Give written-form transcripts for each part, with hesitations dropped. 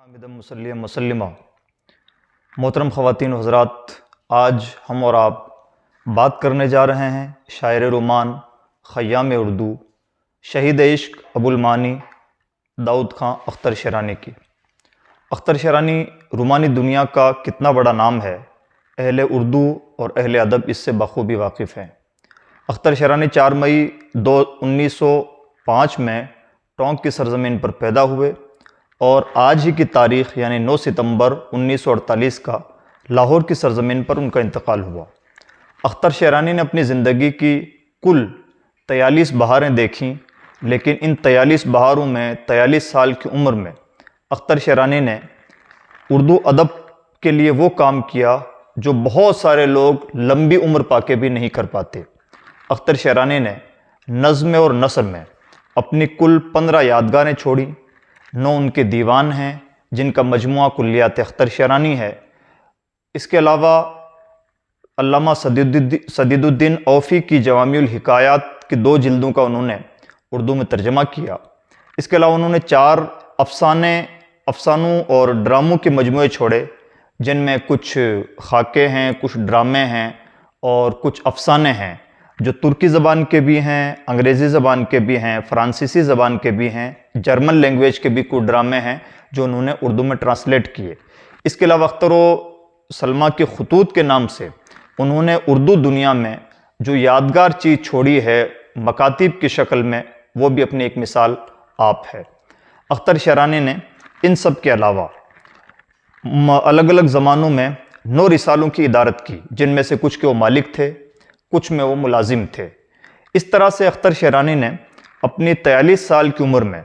حامد مسلم مسلمہ محترم خواتین و حضرات، آج ہم اور آپ بات کرنے جا رہے ہیں شاعر رومان، خیام اردو، شہید عشق ابو المعانی داؤد خان اختر شیرانی کی۔ اختر شیرانی رومانی دنیا کا کتنا بڑا نام ہے، اہل اردو اور اہل ادب اس سے بخوبی واقف ہیں۔ اختر شیرانی 4 مئی 1905 میں ٹونک کی سرزمین پر پیدا ہوئے اور آج ہی کی تاریخ یعنی 9 ستمبر 1948 کا لاہور کی سرزمین پر ان کا انتقال ہوا۔ اختر شیرانی نے اپنی زندگی کی کل 43 بہاریں دیکھیں، لیکن ان 43 بہاروں میں 43 سال کی عمر میں اختر شیرانی نے اردو ادب کے لیے وہ کام کیا جو بہت سارے لوگ لمبی عمر پا کے بھی نہیں کر پاتے۔ اختر شیرانی نے نظم اور نثر میں اپنی کل 15 یادگاریں چھوڑیں، 9 ان کے دیوان ہیں جن کا مجموعہ کلیات اختر شیرانی ہے۔ اس کے علاوہ علامہ سدید الدین اوفی کی جوامع الحکایات کی 2 جلدوں کا انہوں نے اردو میں ترجمہ کیا۔ اس کے علاوہ انہوں نے 4 افسانوں اور ڈراموں کے مجموعے چھوڑے، جن میں کچھ خاکے ہیں، کچھ ڈرامے ہیں اور کچھ افسانے ہیں جو ترکی زبان کے بھی ہیں، انگریزی زبان کے بھی ہیں، فرانسیسی زبان کے بھی ہیں، جرمن لینگویج کے بھی کچھ ڈرامے ہیں جو انہوں نے اردو میں ٹرانسلیٹ کیے۔ اس کے علاوہ اختر و سلمیٰ کے خطوط کے نام سے انہوں نے اردو دنیا میں جو یادگار چیز چھوڑی ہے مکاتیب کی شکل میں، وہ بھی اپنی ایک مثال آپ ہے۔ اختر شیرانی نے ان سب کے علاوہ الگ الگ زمانوں میں 9 رسالوں کی ادارت کی، جن میں سے کچھ کے وہ مالک تھے، کچھ میں وہ ملازم تھے۔ اس طرح سے اختر شیرانی نے اپنی 43 سال کی عمر میں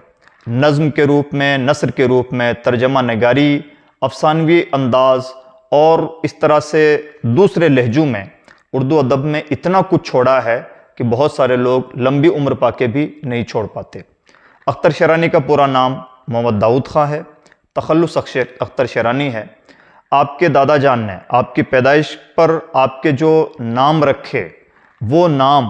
نظم کے روپ میں، نثر کے روپ میں، ترجمہ نگاری، افسانوی انداز اور اس طرح سے دوسرے لہجوں میں اردو ادب میں اتنا کچھ چھوڑا ہے کہ بہت سارے لوگ لمبی عمر پا کے بھی نہیں چھوڑ پاتے۔ اختر شیرانی کا پورا نام محمد داؤد خان ہے، تخلص اختر شیرانی ہے۔ آپ کے دادا جان نے آپ کی پیدائش پر آپ کے جو نام رکھے، وہ نام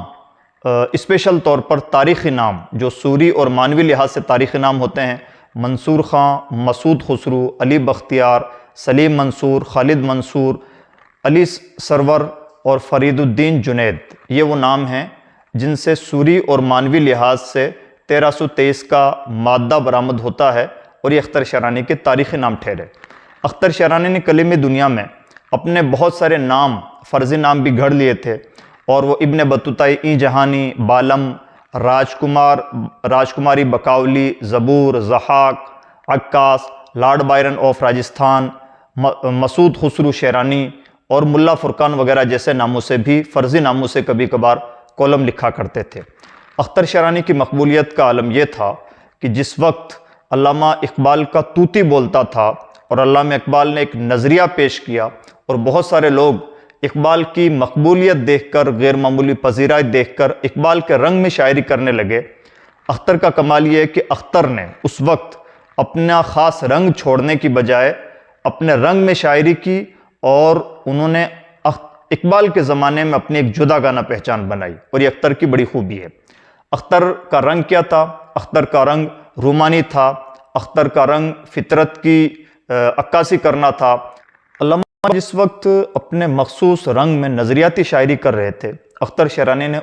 اسپیشل طور پر تاریخی نام جو سوری اور معنوی لحاظ سے تاریخی نام ہوتے ہیں، منصور خان، مسعود خسرو، علی بختیار، سلیم منصور، خالد منصور، علی سرور اور فرید الدین جنید، یہ وہ نام ہیں جن سے سوری اور معنوی لحاظ سے 1323 کا مادہ برآمد ہوتا ہے اور یہ اختر شیرانی کے تاریخی نام ٹھہرے۔ اختر شیرانی نے کلمی دنیا میں اپنے بہت سارے نام، فرضی نام بھی گھڑ لیے تھے، اور وہ ابن بطوطہ ای جہانی، بالم، راجکماری بکاولی، زبور، ضحاک، عکاس، لارڈ بائرن آف راجستھان، مسعود خسرو شیرانی اور ملا فرقان وغیرہ جیسے ناموں سے بھی، فرضی ناموں سے کبھی کبھار کالم لکھا کرتے تھے۔ اختر شیرانی کی مقبولیت کا عالم یہ تھا کہ جس وقت علامہ اقبال کا طوطی بولتا تھا اور علامہ اقبال نے ایک نظریہ پیش کیا اور بہت سارے لوگ اقبال کی مقبولیت دیکھ کر، غیر معمولی پذیرائی دیکھ کر اقبال کے رنگ میں شاعری کرنے لگے، اختر کا کمال یہ ہے کہ اختر نے اس وقت اپنا خاص رنگ چھوڑنے کی بجائے اپنے رنگ میں شاعری کی اور انہوں نے اقبال کے زمانے میں اپنی ایک جدا گانا پہچان بنائی، اور یہ اختر کی بڑی خوبی ہے۔ اختر کا رنگ کیا تھا؟ اختر کا رنگ رومانی تھا، اختر کا رنگ فطرت کی عکاسی کرنا تھا۔ علامہ جس وقت اپنے مخصوص رنگ میں نظریاتی شاعری کر رہے تھے، اختر شیرانی نے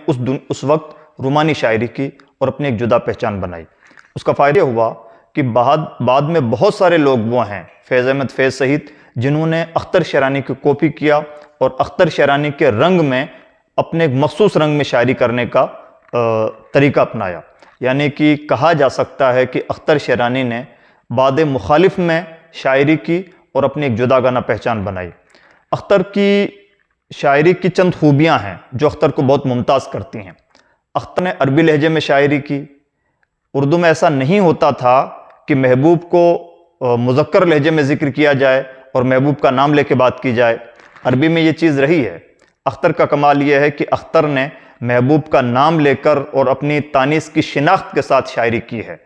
اس وقت رومانی شاعری کی اور اپنی ایک جدا پہچان بنائی۔ اس کا فائدہ ہوا کہ بعد میں بہت سارے لوگ وہ ہیں، فیض احمد فیض سہیت، جنہوں نے اختر شیرانی کی کاپی کیا اور اختر شیرانی کے رنگ میں اپنے ایک مخصوص رنگ میں شاعری کرنے کا طریقہ اپنایا۔ یعنی کہ کہا جا سکتا ہے کہ اختر شیرانی نے بعد مخالف میں شاعری کی اور اپنی ایک جدا گانا پہچان بنائی۔ اختر کی شاعری کی چند خوبیاں ہیں جو اختر کو بہت ممتاز کرتی ہیں۔ اختر نے عربی لہجے میں شاعری کی۔ اردو میں ایسا نہیں ہوتا تھا کہ محبوب کو مذکر لہجے میں ذکر کیا جائے اور محبوب کا نام لے کے بات کی جائے، عربی میں یہ چیز رہی ہے۔ اختر کا کمال یہ ہے کہ اختر نے محبوب کا نام لے کر اور اپنی تانیث کی شناخت کے ساتھ شاعری کی ہے۔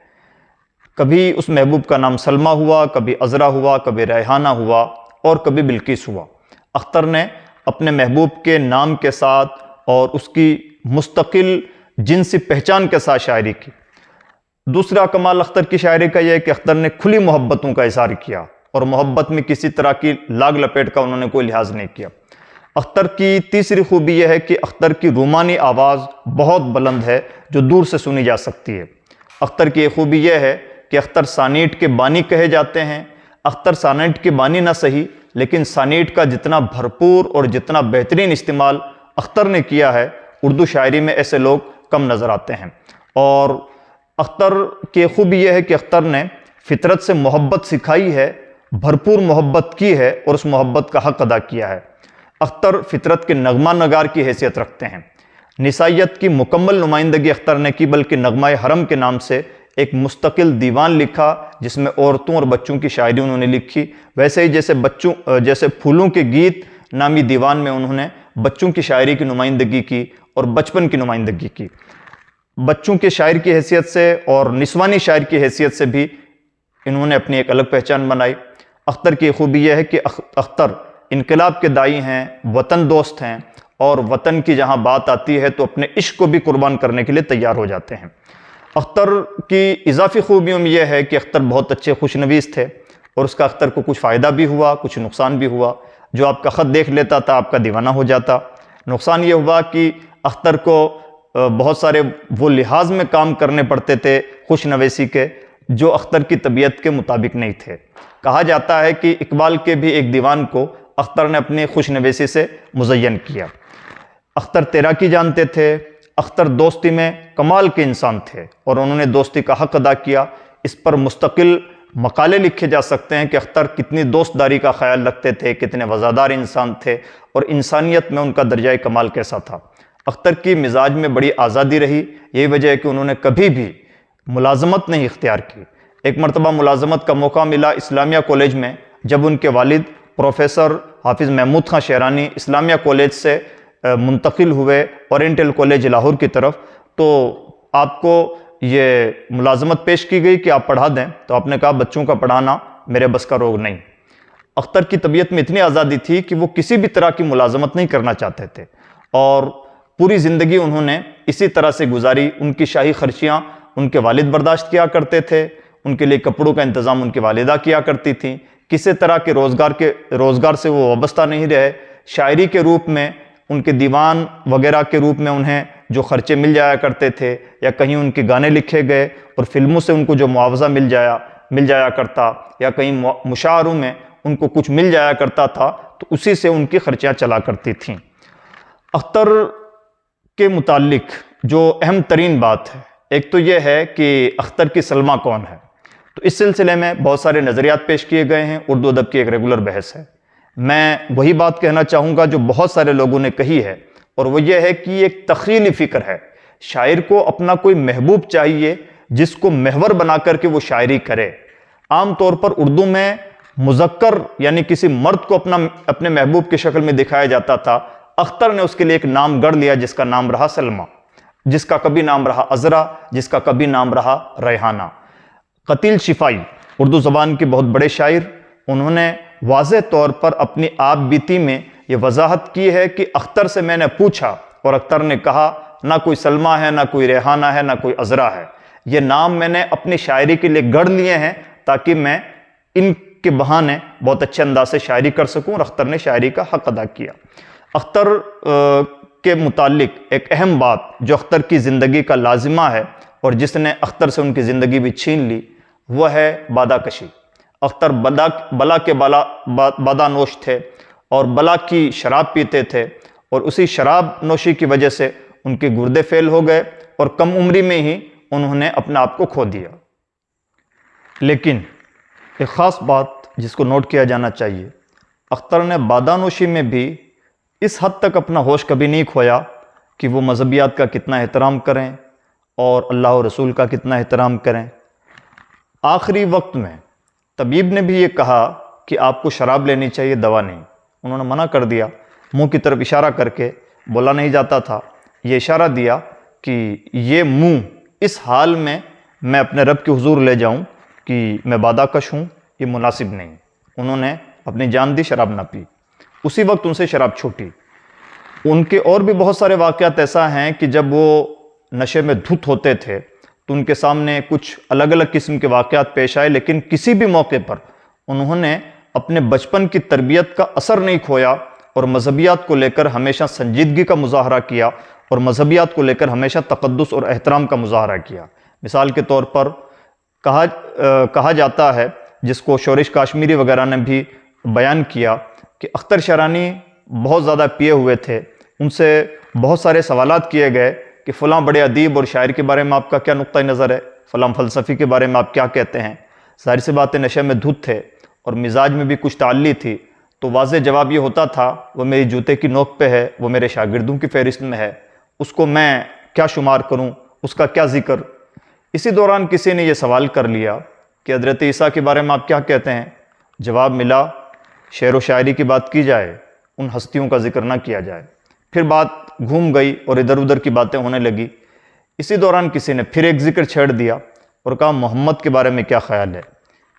کبھی اس محبوب کا نام سلمیٰ ہوا، کبھی عذرا ہوا، کبھی ریحانہ ہوا اور کبھی بلقیس ہوا۔ اختر نے اپنے محبوب کے نام کے ساتھ اور اس کی مستقل جنسی پہچان کے ساتھ شاعری کی۔ دوسرا کمال اختر کی شاعری کا یہ ہے کہ اختر نے کھلی محبتوں کا اظہار کیا اور محبت میں کسی طرح کی لاگ لپیٹ کا انہوں نے کوئی لحاظ نہیں کیا۔ اختر کی تیسری خوبی یہ ہے کہ اختر کی رومانی آواز بہت بلند ہے جو دور سے سنی جا سکتی ہے۔ اختر کی ایک خوبی یہ ہے کہ اختر سانیٹ کے بانی کہے جاتے ہیں۔ اختر سانیٹ کے بانی نہ صحیح، لیکن سانیٹ کا جتنا بھرپور اور جتنا بہترین استعمال اختر نے کیا ہے، اردو شاعری میں ایسے لوگ کم نظر آتے ہیں۔ اور اختر کی خوبی یہ ہے کہ اختر نے فطرت سے محبت سکھائی ہے، بھرپور محبت کی ہے اور اس محبت کا حق ادا کیا ہے۔ اختر فطرت کے نغمہ نگار کی حیثیت رکھتے ہیں۔ نسائیت کی مکمل نمائندگی اختر نے کی، بلکہ نغمہ حرم کے نام سے ایک مستقل دیوان لکھا جس میں عورتوں اور بچوں کی شاعری انہوں نے لکھی۔ ویسے ہی جیسے پھولوں کے گیت نامی دیوان میں انہوں نے بچوں کی شاعری کی نمائندگی کی اور بچپن کی نمائندگی کی۔ بچوں کے شاعر کی حیثیت سے اور نسوانی شاعر کی حیثیت سے بھی انہوں نے اپنی ایک الگ پہچان بنائی۔ اختر کی خوبی یہ ہے کہ اختر انقلاب کے داعی ہیں، وطن دوست ہیں، اور وطن کی جہاں بات آتی ہے تو اپنے عشق کو بھی قربان کرنے کے لیے تیار ہو جاتے ہیں۔ اختر کی اضافی خوبیوں میں یہ ہے کہ اختر بہت اچھے خوش نویس تھے اور اس کا اختر کو کچھ فائدہ بھی ہوا، کچھ نقصان بھی ہوا۔ جو آپ کا خط دیکھ لیتا تھا آپ کا دیوانہ ہو جاتا۔ نقصان یہ ہوا کہ اختر کو بہت سارے وہ لحاظ میں کام کرنے پڑتے تھے خوش نویسی کے جو اختر کی طبیعت کے مطابق نہیں تھے۔ کہا جاتا ہے کہ اقبال کے بھی ایک دیوان کو اختر نے اپنی خوش نویسی سے مزین کیا۔ اختر تیراکی جانتے تھے، اختر دوستی میں کمال کے انسان تھے اور انہوں نے دوستی کا حق ادا کیا۔ اس پر مستقل مقالے لکھے جا سکتے ہیں کہ اختر کتنی دوست داری کا خیال رکھتے تھے، کتنے وفادار انسان تھے اور انسانیت میں ان کا درجہ کمال کیسا تھا۔ اختر کی مزاج میں بڑی آزادی رہی، یہی وجہ ہے کہ انہوں نے کبھی بھی ملازمت نہیں اختیار کی۔ ایک مرتبہ ملازمت کا موقع ملا اسلامیہ کالج میں، جب ان کے والد پروفیسر حافظ محمود خان شیرانی اسلامیہ کالج سے منتقل ہوئے اورینٹل کالج لاہور کی طرف، تو آپ کو یہ ملازمت پیش کی گئی کہ آپ پڑھا دیں، تو آپ نے کہا بچوں کا پڑھانا میرے بس کا روگ نہیں۔ اختر کی طبیعت میں اتنی آزادی تھی کہ وہ کسی بھی طرح کی ملازمت نہیں کرنا چاہتے تھے اور پوری زندگی انہوں نے اسی طرح سے گزاری۔ ان کی شاہی خرچیاں ان کے والد برداشت کیا کرتے تھے، ان کے لیے کپڑوں کا انتظام ان کی والدہ کیا کرتی تھیں، کسی طرح کے روزگار سے وہ وابستہ نہیں رہے۔ شاعری کے روپ میں ان کے دیوان وغیرہ کے روپ میں انہیں جو خرچے مل جایا کرتے تھے یا کہیں ان کے گانے لکھے گئے اور فلموں سے ان کو جو معاوضہ مل جایا کرتا یا کہیں مشاعروں میں ان کو کچھ مل جایا کرتا تھا تو اسی سے ان کی خرچیاں چلا کرتی تھیں۔ اختر کے متعلق جو اہم ترین بات ہے، ایک تو یہ ہے کہ اختر کی سلمیٰ کون ہے، تو اس سلسلے میں بہت سارے نظریات پیش کیے گئے ہیں۔ اردو ادب کی ایک ریگولر بحث ہے۔ میں وہی بات کہنا چاہوں گا جو بہت سارے لوگوں نے کہی ہے، اور وہ یہ ہے کہ یہ ایک تخیلی فکر ہے۔ شاعر کو اپنا کوئی محبوب چاہیے جس کو محور بنا کر کے وہ شاعری کرے۔ عام طور پر اردو میں مذکر یعنی کسی مرد کو اپنے محبوب کی شکل میں دکھایا جاتا تھا۔ اختر نے اس کے لیے ایک نام گڑھ لیا جس کا نام رہا سلمیٰ، جس کا کبھی نام رہا عذرا، جس کا کبھی نام رہا ریحانہ۔ قتیل شفائی اردو زبان کے بہت بڑے شاعر، انہوں نے واضح طور پر اپنی آپ بیتی میں یہ وضاحت کی ہے کہ اختر سے میں نے پوچھا اور اختر نے کہا نہ کوئی سلمیٰ ہے، نہ کوئی ریحانہ ہے، نہ کوئی عذرا ہے۔ یہ نام میں نے اپنی شاعری کے لیے گڑھ لیے ہیں تاکہ میں ان کے بہانے بہت اچھے انداز سے شاعری کر سکوں، اور اختر نے شاعری کا حق ادا کیا۔ اختر کے متعلق ایک اہم بات جو اختر کی زندگی کا لازمہ ہے اور جس نے اختر سے ان کی زندگی بھی چھین لی، وہ ہے بادہ کشی۔ اختر بلا کے بادہ نوش تھے اور بلا کی شراب پیتے تھے، اور اسی شراب نوشی کی وجہ سے ان کے گردے فیل ہو گئے اور کم عمری میں ہی انہوں نے اپنے آپ کو کھو دیا۔ لیکن ایک خاص بات جس کو نوٹ کیا جانا چاہیے، اختر نے بادہ نوشی میں بھی اس حد تک اپنا ہوش کبھی نہیں کھویا کہ وہ مذہبیات کا کتنا احترام کریں اور اللہ و رسول کا کتنا احترام کریں۔ آخری وقت میں طبیب نے بھی یہ کہا کہ آپ کو شراب لینی چاہیے، دوا نہیں۔ انہوں نے منع کر دیا، منہ کی طرف اشارہ کر کے، بولا نہیں جاتا تھا، یہ اشارہ دیا کہ یہ منہ اس حال میں اپنے رب کے حضور لے جاؤں کہ میں بادہ کش ہوں، یہ مناسب نہیں۔ انہوں نے اپنی جان دی، شراب نہ پی، اسی وقت ان سے شراب چھوٹی۔ ان کے اور بھی بہت سارے واقعات ایسا ہیں کہ جب وہ نشے میں دھت ہوتے تھے تو ان کے سامنے کچھ الگ الگ قسم کے واقعات پیش آئے، لیکن کسی بھی موقع پر انہوں نے اپنے بچپن کی تربیت کا اثر نہیں کھویا اور مذہبیات کو لے کر ہمیشہ سنجیدگی کا مظاہرہ کیا اور مذہبیات کو لے کر ہمیشہ تقدس اور احترام کا مظاہرہ کیا۔ مثال کے طور پر کہا جاتا ہے، جس کو شورش کاشمیری وغیرہ نے بھی بیان کیا، کہ اختر شیرانی بہت زیادہ پیے ہوئے تھے۔ ان سے بہت سارے سوالات کیے گئے کہ فلاں بڑے ادیب اور شاعر کے بارے میں آپ کا کیا نقطہ نظر ہے، فلاں فلسفی کے بارے میں آپ کیا کہتے ہیں۔ ظاہر سی بات ہے، نشے میں دھت تھے اور مزاج میں بھی کچھ تعلی تھی، تو واضح جواب یہ ہوتا تھا، وہ میری جوتے کی نوک پہ ہے، وہ میرے شاگردوں کی فہرست میں ہے، اس کو میں کیا شمار کروں، اس کا کیا ذکر۔ اسی دوران کسی نے یہ سوال کر لیا کہ حضرت عیسیٰ کے بارے میں آپ کیا کہتے ہیں؟ جواب ملا، شعر و شاعری کی بات کی جائے، ان ہستیوں کا ذکر نہ کیا جائے۔ پھر بات گھوم گئی اور ادھر ادھر کی باتیں ہونے لگی۔ اسی دوران کسی نے پھر ایک ذکر چھیڑ دیا اور کہا، محمد کے بارے میں کیا خیال ہے؟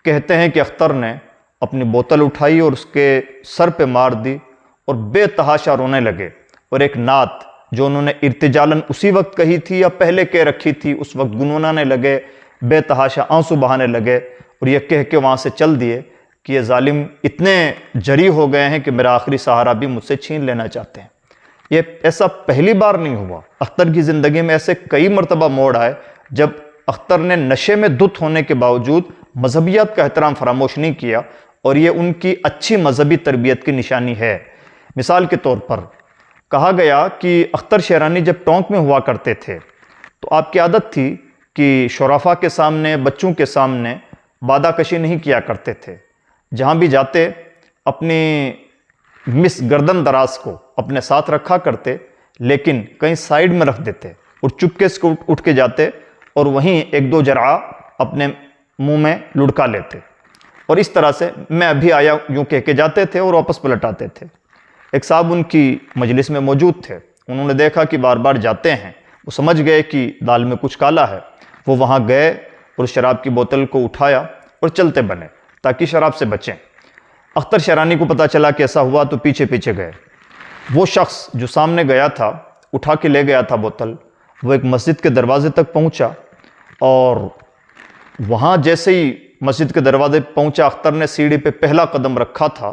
کہتے ہیں کہ اختر نے اپنی بوتل اٹھائی اور اس کے سر پہ مار دی اور بے تحاشا رونے لگے، اور ایک نعت جو انہوں نے ارتجالن اسی وقت کہی تھی یا پہلے کہہ رکھی تھی، اس وقت گنگنانے لگے، بے تحاشا آنسو بہانے لگے اور یہ کہہ کے وہاں سے چل دیے کہ یہ ظالم اتنے جری ہو گئے ہیں کہ میرا آخری سہارا بھی مجھ سے چھین لینا چاہتے ہیں۔ یہ ایسا پہلی بار نہیں ہوا، اختر کی زندگی میں ایسے کئی مرتبہ موڑ آئے جب اختر نے نشے میں دھت ہونے کے باوجود مذہبیات کا احترام فراموش نہیں کیا، اور یہ ان کی اچھی مذہبی تربیت کی نشانی ہے۔ مثال کے طور پر کہا گیا کہ اختر شیرانی جب ٹونک میں ہوا کرتے تھے تو آپ کی عادت تھی کہ شرفاء کے سامنے، بچوں کے سامنے بادہ کشی نہیں کیا کرتے تھے۔ جہاں بھی جاتے اپنی مس گردن دراز کو اپنے ساتھ رکھا کرتے، لیکن کہیں سائیڈ میں رکھ دیتے اور چپکے سے اٹھ کے جاتے اور وہیں ایک دو جرعہ اپنے منہ میں لڑکا لیتے، اور اس طرح سے میں ابھی آیا یوں کہہ کے جاتے تھے اور واپس پلٹ آتے تھے۔ ایک صاحب ان کی مجلس میں موجود تھے، انہوں نے دیکھا کہ بار بار جاتے ہیں، وہ سمجھ گئے کہ دال میں کچھ کالا ہے۔ وہ وہاں گئے اور شراب کی بوتل کو اٹھایا اور چلتے بنے تاکہ شراب سے بچیں۔ اختر شیرانی کو پتہ چلا کہ ایسا ہوا تو پیچھے پیچھے گئے۔ وہ شخص جو سامنے گیا تھا، اٹھا کے لے گیا تھا بوتل، وہ ایک مسجد کے دروازے تک پہنچا، اور وہاں جیسے ہی مسجد کے دروازے پہنچا، اختر نے سیڑھی پہ پہلا قدم رکھا تھا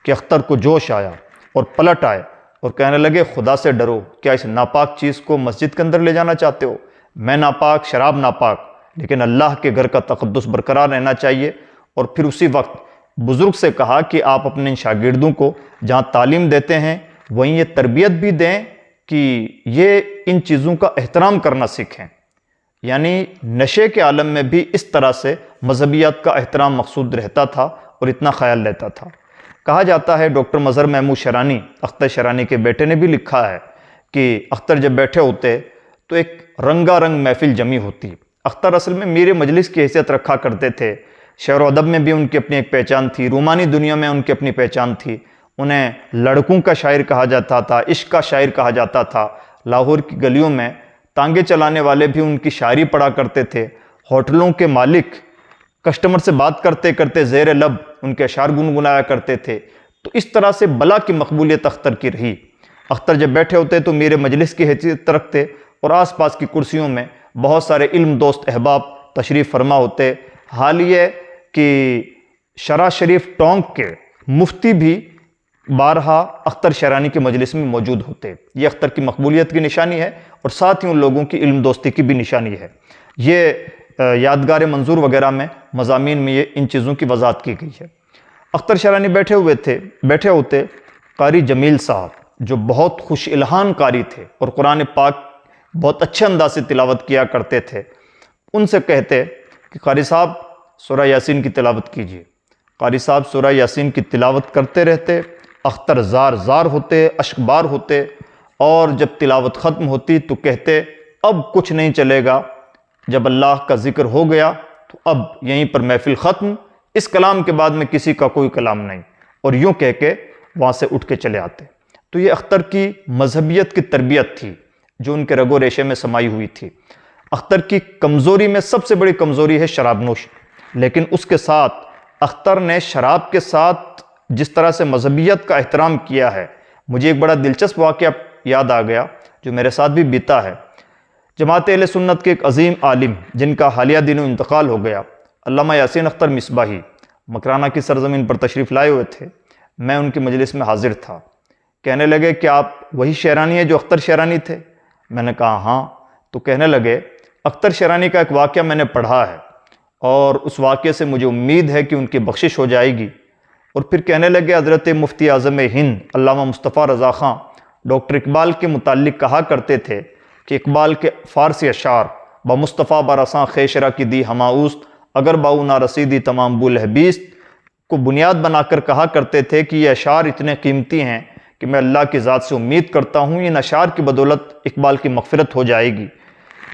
کہ اختر کو جوش آیا اور پلٹ آئے اور کہنے لگے، خدا سے ڈرو، کیا اس ناپاک چیز کو مسجد کے اندر لے جانا چاہتے ہو؟ میں ناپاک، شراب ناپاک، لیکن اللہ کے گھر کا تقدس برقرار رہنا چاہیے۔ اور پھر اسی وقت بزرگ سے کہا کہ آپ اپنے ان شاگردوں کو جہاں تعلیم دیتے ہیں وہیں یہ تربیت بھی دیں کہ یہ ان چیزوں کا احترام کرنا سیکھیں۔ یعنی نشے کے عالم میں بھی اس طرح سے مذہبیات کا احترام مقصود رہتا تھا اور اتنا خیال لیتا تھا۔ کہا جاتا ہے ڈاکٹر مظہر محمود شیرانی، اختر شیرانی کے بیٹے نے بھی لکھا ہے کہ اختر جب بیٹھے ہوتے تو ایک رنگا رنگ محفل جمی ہوتی۔ اختر اصل میں میر مجلس کی حیثیت رکھا کرتے تھے، شعر و ادب میں بھی ان کی اپنی ایک پہچان تھی، رومانی دنیا میں ان کی اپنی پہچان تھی۔ انہیں لڑکوں کا شاعر کہا جاتا تھا، عشق کا شاعر کہا جاتا تھا۔ لاہور کی گلیوں میں تانگے چلانے والے بھی ان کی شاعری پڑھا کرتے تھے۔ ہوٹلوں کے مالک کسٹمر سے بات کرتے کرتے زیر لب ان کے اشعار گنگنایا کرتے تھے۔ تو اس طرح سے بلا کی مقبولیت اختر کی رہی۔ اختر جب بیٹھے ہوتے تو میر مجلس کی حیثیت رکھتے اور آس پاس کی کرسیوں میں بہت سارے علم دوست احباب تشریف فرما ہوتے۔ حال یہ کہ شرع شریف ٹونک کے مفتی بھی بارہا اختر شیرانی کے مجلس میں موجود ہوتے۔ یہ اختر کی مقبولیت کی نشانی ہے اور ساتھ ہی ان لوگوں کی علم دوستی کی بھی نشانی ہے۔ یہ یادگار منظور وغیرہ میں مضامین میں یہ ان چیزوں کی وضاحت کی گئی ہے۔ اختر شیرانی بیٹھے ہوتے قاری جمیل صاحب جو بہت خوش الہان قاری تھے اور قرآن پاک بہت اچھے انداز سے تلاوت کیا کرتے تھے، ان سے کہتے کہ قاری صاحب سورہ یاسین کی تلاوت کیجیے۔ قاری صاحب سورہ یاسین کی تلاوت کرتے رہتے، اختر زار زار ہوتے، اشک بار ہوتے، اور جب تلاوت ختم ہوتی تو کہتے اب کچھ نہیں چلے گا، جب اللہ کا ذکر ہو گیا تو اب یہیں پر محفل ختم، اس کلام کے بعد میں کسی کا کوئی کلام نہیں، اور یوں کہہ کے وہاں سے اٹھ کے چلے آتے۔ تو یہ اختر کی مذہبیت کی تربیت تھی جو ان کے رگ و ریشے میں سمائی ہوئی تھی۔ اختر کی کمزوری میں سب سے بڑی کمزوری ہے شراب نوش، لیکن اس کے ساتھ اختر نے شراب کے ساتھ جس طرح سے مذہبیت کا احترام کیا ہے، مجھے ایک بڑا دلچسپ واقعہ یاد آ گیا جو میرے ساتھ بھی بیتا ہے۔ جماعت اہل سنت کے ایک عظیم عالم جن کا حالیہ دنوں انتقال ہو گیا، علامہ یاسین اختر مصباحی مکرانہ کی سرزمین پر تشریف لائے ہوئے تھے۔ میں ان کی مجلس میں حاضر تھا۔ کہنے لگے کہ آپ وہی شیرانی ہیں جو اختر شیرانی تھے؟ میں نے کہا ہاں۔ تو کہنے لگے اختر شیرانی کا ایک واقعہ میں نے پڑھا ہے اور اس واقعے سے مجھے امید ہے کہ ان کی بخشش ہو جائے گی۔ اور پھر کہنے لگے حضرت مفتی اعظم ہند علامہ مصطفیٰ رضا خان ڈاکٹر اقبال کے متعلق کہا کرتے تھے کہ اقبال کے فارسی اشعار بمصطفیٰ برساں خیشرہ کی دی ہماؤست اگر باؤ نہ رسیدی تمام بولہبیست کو بنیاد بنا کر کہا کرتے تھے کہ یہ اشعار اتنے قیمتی ہیں کہ میں اللہ کی ذات سے امید کرتا ہوں ان اشعار کی بدولت اقبال کی مغفرت ہو جائے گی۔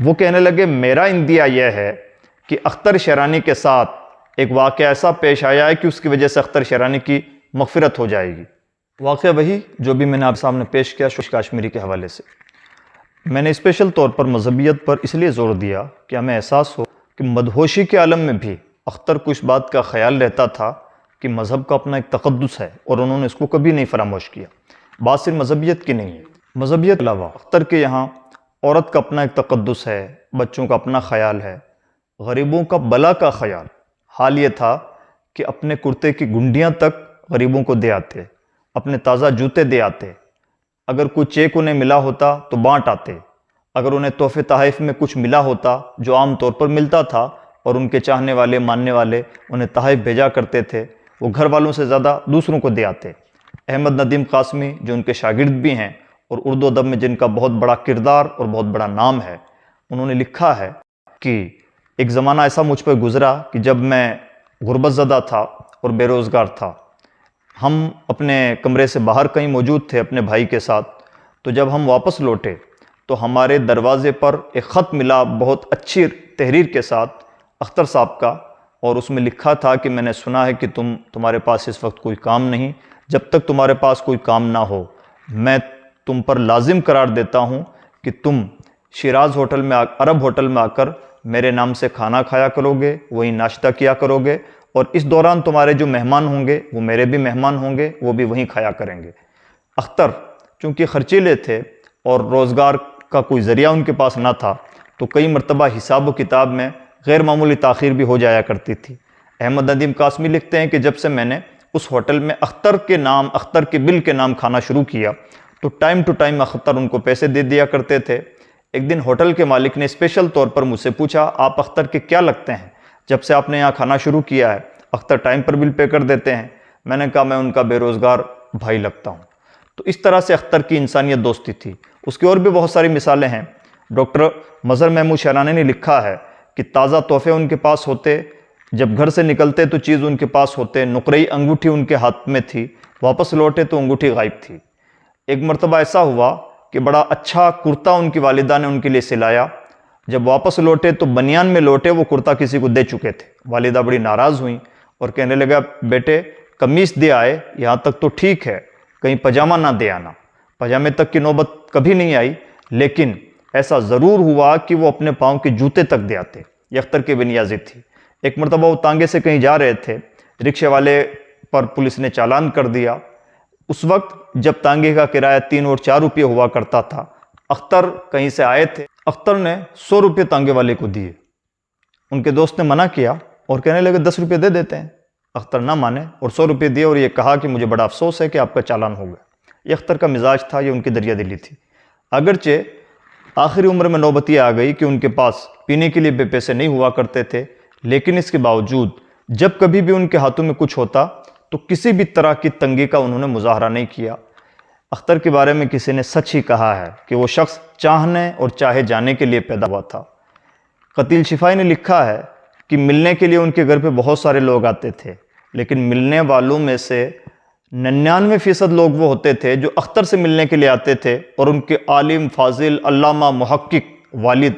وہ کہنے لگے میرا اندیہ یہ ہے کہ اختر شیرانی کے ساتھ ایک واقعہ ایسا پیش آیا ہے کہ اس کی وجہ سے اختر شیرانی کی مغفرت ہو جائے گی۔ واقعہ وہی جو بھی میں نے آپ سامنے پیش کیا شش کاشمیری کے حوالے سے۔ میں نے اسپیشل طور پر مذہبیت پر اس لیے زور دیا کہ ہمیں احساس ہو کہ مدہوشی کے عالم میں بھی اختر کو اس بات کا خیال رہتا تھا کہ مذہب کا اپنا ایک تقدس ہے اور انہوں نے اس کو کبھی نہیں فراموش کیا۔ بات صرف مذہبیت کی نہیں ہے، مذہبیت کے علاوہ اختر کے یہاں عورت کا اپنا ایک تقدس ہے، بچوں کا اپنا خیال ہے، غریبوں کا بلا کا خیال۔ حال یہ تھا کہ اپنے کرتے کی گنڈیاں تک غریبوں کو دے آتے، اپنے تازہ جوتے دے آتے، اگر کوئی چیک انہیں ملا ہوتا تو بانٹ آتے، اگر انہیں تحفے تحائف میں کچھ ملا ہوتا جو عام طور پر ملتا تھا اور ان کے چاہنے والے ماننے والے انہیں تحائف بھیجا کرتے تھے، وہ گھر والوں سے زیادہ دوسروں کو دے آتے۔ احمد ندیم قاسمی جو ان کے شاگرد بھی ہیں اور اردو ادب میں جن کا بہت بڑا کردار اور بہت بڑا نام ہے، انہوں نے لکھا ہے کہ ایک زمانہ ایسا مجھ پر گزرا کہ جب میں غربت زدہ تھا اور بے روزگار تھا۔ ہم اپنے کمرے سے باہر کہیں موجود تھے اپنے بھائی کے ساتھ، تو جب ہم واپس لوٹے تو ہمارے دروازے پر ایک خط ملا بہت اچھی تحریر کے ساتھ اختر صاحب کا، اور اس میں لکھا تھا کہ میں نے سنا ہے کہ تمہارے پاس اس وقت کوئی کام نہیں، جب تک تمہارے پاس کوئی کام نہ ہو میں تم پر لازم قرار دیتا ہوں کہ تم شیراز ہوٹل میں عرب ہوٹل میں آ کر میرے نام سے کھانا کھایا کرو گے، وہی ناشتہ کیا کرو گے، اور اس دوران تمہارے جو مہمان ہوں گے وہ میرے بھی مہمان ہوں گے، وہ بھی وہیں کھایا کریں گے۔ اختر چونکہ خرچیلے تھے اور روزگار کا کوئی ذریعہ ان کے پاس نہ تھا، تو کئی مرتبہ حساب و کتاب میں غیر معمولی تاخیر بھی ہو جایا کرتی تھی۔ احمد ندیم قاسمی لکھتے ہیں کہ جب سے میں نے اس ہوٹل میں اختر کے بل کے نام کھانا شروع کیا تو ٹائم ٹو ٹائم اختر ان کو پیسے دے دیا کرتے تھے۔ ایک دن ہوٹل کے مالک نے اسپیشل طور پر مجھ سے پوچھا آپ اختر کے کیا لگتے ہیں؟ جب سے آپ نے یہاں کھانا شروع کیا ہے اختر ٹائم پر بل پے کر دیتے ہیں۔ میں نے کہا میں ان کا بے روزگار بھائی لگتا ہوں۔ تو اس طرح سے اختر کی انسانیت دوستی تھی۔ اس کی اور بھی بہت ساری مثالیں ہیں۔ ڈاکٹر مظہر محمود شہرانی نے لکھا ہے کہ تازہ تحفے ان کے پاس ہوتے، جب گھر سے نکلتے تو چیز ان کے پاس ہوتے، نقرئی انگوٹھی ان کے ہاتھ میں تھی، واپس لوٹے تو انگوٹھی غائب تھی۔ ایک مرتبہ ایسا ہوا کہ بڑا اچھا کرتا ان کی والدہ نے ان کے لیے سلایا، جب واپس لوٹے تو بنیان میں لوٹے وہ کرتا کسی کو دے چکے تھے۔ والدہ بڑی ناراض ہوئیں اور کہنے لگا بیٹے قمیص دے آئے یہاں تک تو ٹھیک ہے، کہیں پاجامہ نہ دے آنا۔ پاجامے تک کی نوبت کبھی نہیں آئی، لیکن ایسا ضرور ہوا کہ وہ اپنے پاؤں کے جوتے تک دے آتے۔ یہ اختر کی بنیازی تھی۔ ایک مرتبہ وہ تانگے سے کہیں جا رہے تھے، رکشے والے پر پولیس نے چالان کر دیا۔ اس وقت جب تانگے کا کرایہ 3 اور 4 روپے ہوا کرتا تھا، اختر کہیں سے آئے تھے، اختر نے 100 روپے تانگے والے کو دیے۔ ان کے دوست نے منع کیا اور کہنے لگے 10 روپے دے دیتے ہیں۔ اختر نہ مانے اور 100 روپے دیے اور یہ کہا کہ مجھے بڑا افسوس ہے کہ آپ کا چالان ہو گیا۔ یہ اختر کا مزاج تھا، یہ ان کی دریا دلی تھی۔ اگرچہ آخری عمر میں نوبت یہ آ گئی کہ ان کے پاس پینے کے لیے بے پیسے نہیں ہوا کرتے تھے، لیکن اس کے باوجود جب کبھی بھی ان کے ہاتھوں میں کچھ ہوتا تو کسی بھی طرح کی تنگی کا انہوں نے مظاہرہ نہیں کیا۔ اختر کے بارے میں کسی نے سچ ہی کہا ہے کہ وہ شخص چاہنے اور چاہے جانے کے لیے پیدا ہوا تھا۔ قتیل شفائی نے لکھا ہے کہ ملنے کے لیے ان کے گھر پہ بہت سارے لوگ آتے تھے، لیکن ملنے والوں میں سے 99% لوگ وہ ہوتے تھے جو اختر سے ملنے کے لیے آتے تھے اور ان کے عالم فاضل علامہ محقق والد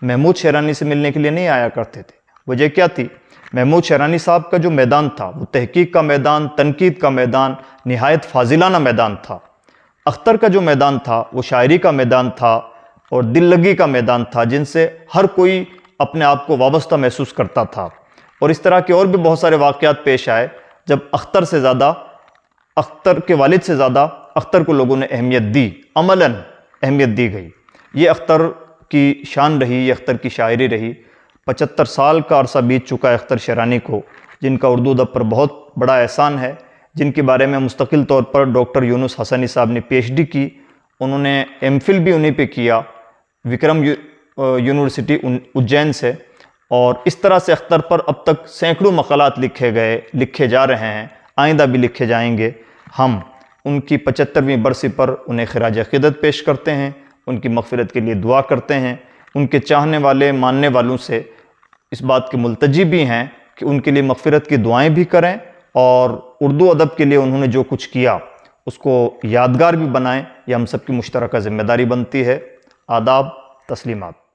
محمود شہرانی سے ملنے کے لیے نہیں آیا کرتے تھے۔ وجہ کیا تھی؟ محمود شہرانی صاحب کا جو میدان تھا وہ تحقیق کا میدان، تنقید کا میدان، نہایت فاضلانہ میدان تھا۔ اختر کا جو میدان تھا وہ شاعری کا میدان تھا اور دل لگی کا میدان تھا، جن سے ہر کوئی اپنے آپ کو وابستہ محسوس کرتا تھا۔ اور اس طرح کے اور بھی بہت سارے واقعات پیش آئے جب اختر کے والد سے زیادہ اختر کو لوگوں نے اہمیت دی، عملاً اہمیت دی گئی۔ یہ اختر کی شان رہی، یہ اختر کی شاعری رہی۔ 75 سال کا عرصہ بیت چکا ہے اختر شیرانی کو، جن کا اردو ادب پر بہت بڑا احسان ہے، جن کے بارے میں مستقل طور پر ڈاکٹر یونس حسنی صاحب نے پی ایچ ڈی کی، انہوں نے ایم فل بھی انہیں پہ کیا وکرم یونیورسٹی اجین سے، اور اس طرح سے اختر پر اب تک سینکڑوں مقالات لکھے جا رہے ہیں، آئندہ بھی لکھے جائیں گے۔ ہم ان کی 75ویں برسی پر انہیں خراج عقیدت پیش کرتے ہیں، ان کی مغفرت کے لیے دعا کرتے ہیں، ان کے چاہنے والے ماننے والوں سے اس بات کے ملتجی بھی ہیں کہ ان کے لیے مغفرت کی دعائیں بھی کریں، اور اردو ادب کے لیے انہوں نے جو کچھ کیا اس کو یادگار بھی بنائیں۔ یہ ہم سب کی مشترکہ ذمہ داری بنتی ہے۔ آداب، تسلیمات۔